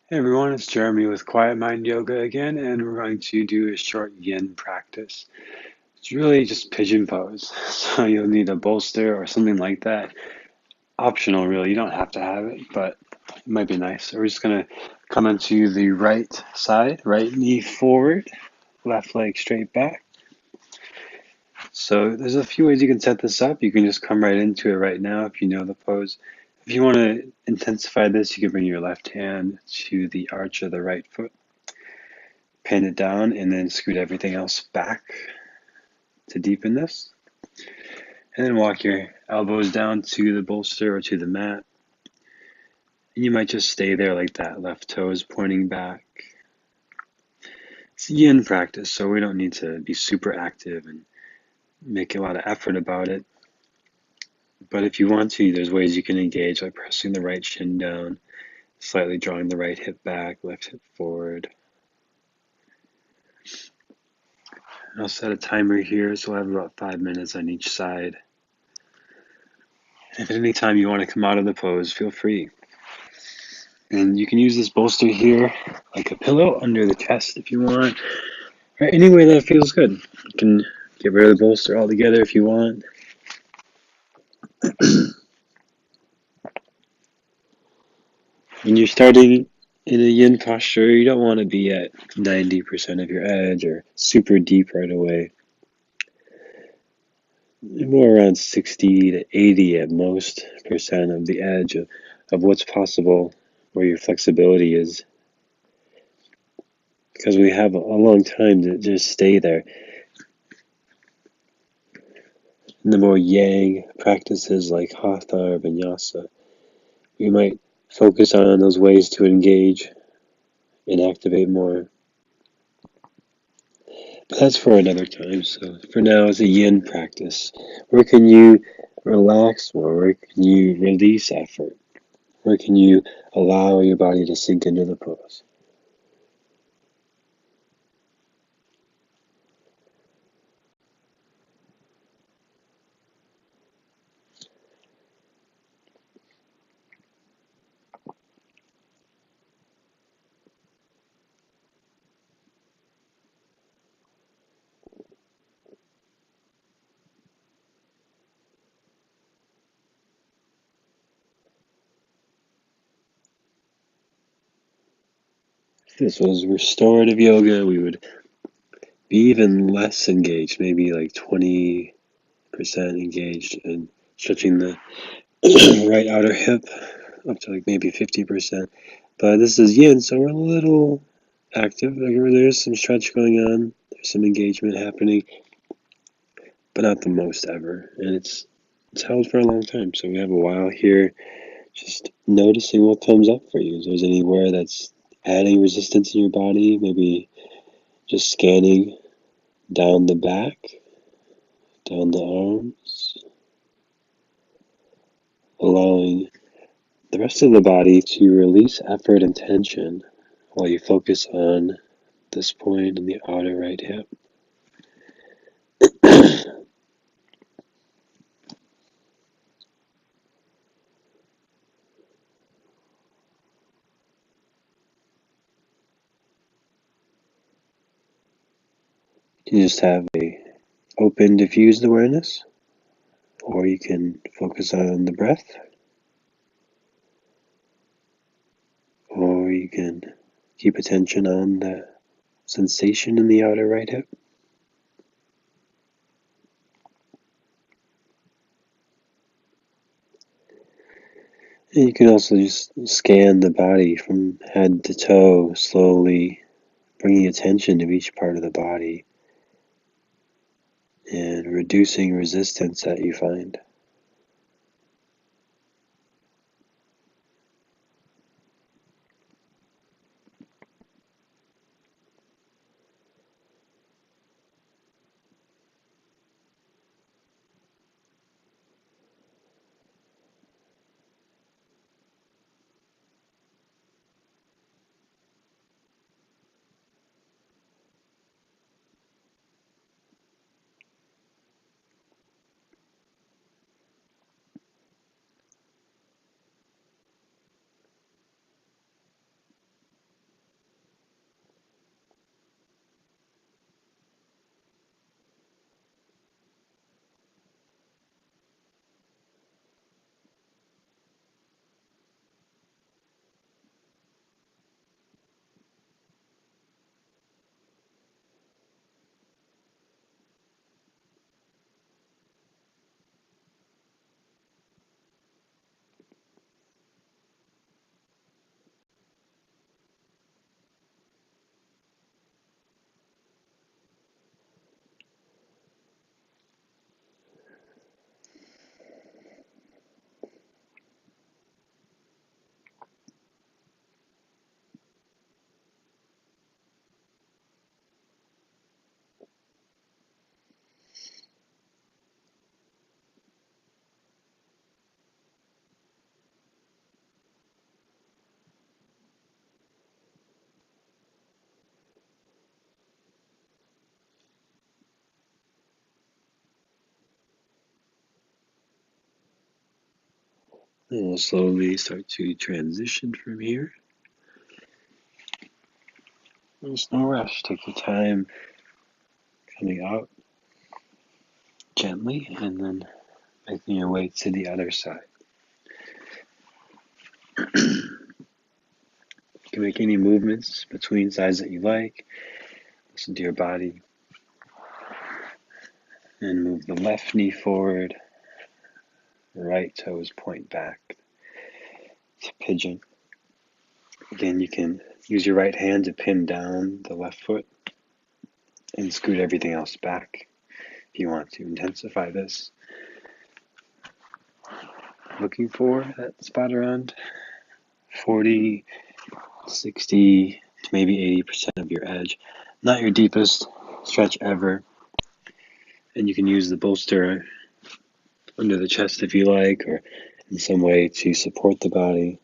Hey everyone, it's Jeremy with Quiet Mind Yoga again, and we're going to do a short yin practice. It's really just pigeon pose, so you'll need a bolster or something like that. Optional, really, you don't have to have it, but it might be nice. So we're just going to come into the right side, right knee forward, left leg straight back. So there's a few ways you can set this up. You can just come right into it right now if you know the pose. If you want to intensify this, you can bring your left hand to the arch of the right foot. Pin it down and then scoot everything else back to deepen this. And then walk your elbows down to the bolster or to the mat. And you might just stay there like that, left toes pointing back. It's yin practice, so we don't need to be super active and make a lot of effort about it. But if you want to, there's ways you can engage by pressing the right shin down, slightly drawing the right hip back, left hip forward. I'll set a timer here, so we'll have about 5 minutes on each side. If at any time you want to come out of the pose, feel free. And you can use this bolster here like a pillow under the chest if you want, or any way that feels good. You can get rid of the bolster altogether if you want. When you're starting in a yin posture, you don't want to be at 90% of your edge or super deep right away. More around 60 to 80 at most percent of the edge of what's possible, where your flexibility is. Because we have a long time to just stay there. In the more yang practices like hatha or vinyasa, we might focus on those ways to engage and activate more. But that's for another time. So for now, it's a yin practice. Where can you relax more? Where can you release effort? Where can you allow your body to sink into the pose? If this was restorative yoga, we would be even less engaged, maybe like 20% engaged and stretching the right outer hip up to like maybe 50%. But this is yin, so we're a little active. Like there's some stretch going on, there's some engagement happening, but not the most ever. And it's held for a long time, so we have a while here just noticing what comes up for you. If there's anywhere that's adding resistance in your body, maybe just scanning down the back, down the arms, allowing the rest of the body to release effort and tension while you focus on this point in the outer right hip. You just have a open, diffused awareness, or you can focus on the breath, or you can keep attention on the sensation in the outer right hip. And you can also just scan the body from head to toe, slowly bringing attention to each part of the body and reducing resistance that you find. And we'll slowly start to transition from here. There's no rush. Take your time coming out gently and then making your way to the other side. You can make any movements between sides that you like. Listen to your body. And move the left knee forward. Right toes point back to pigeon. Again, you can use your right hand to pin down the left foot and scoot everything else back if you want to intensify this. Looking for that spot around 40, 60 to maybe 80% of your edge. Not your deepest stretch ever. And you can use the bolster under the chest if you like, or in some way to support the body.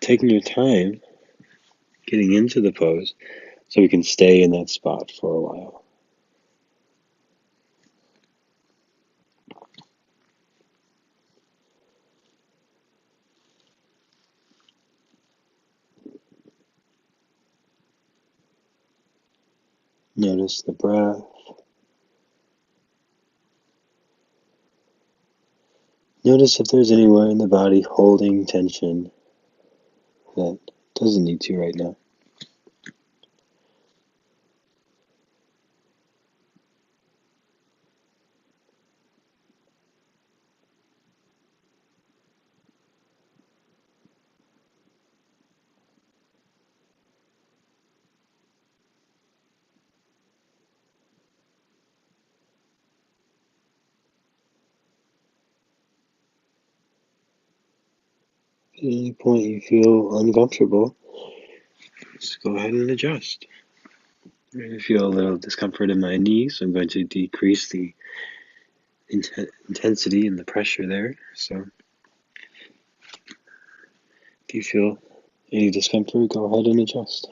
Taking your time getting into the pose so we can stay in that spot for a while. Notice the breath. Notice if there's anywhere in the body holding tension that doesn't need to right now. At any point you feel uncomfortable, just go ahead and adjust. I feel a little discomfort in my knees, so I'm going to decrease the intensity and the pressure there. So if you feel any discomfort, go ahead and adjust.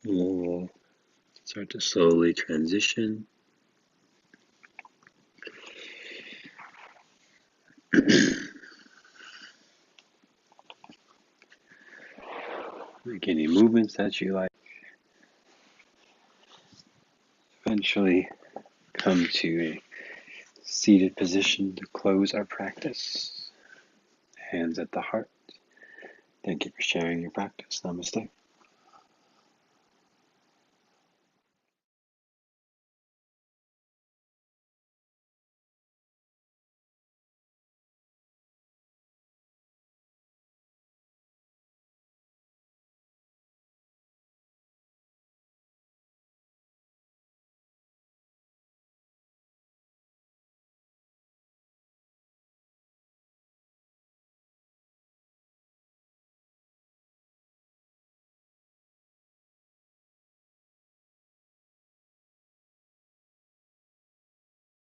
We'll start to slowly transition. Make any movements that you like. Eventually come to a seated position to close our practice. Hands at the heart. Thank you for sharing your practice. Namaste.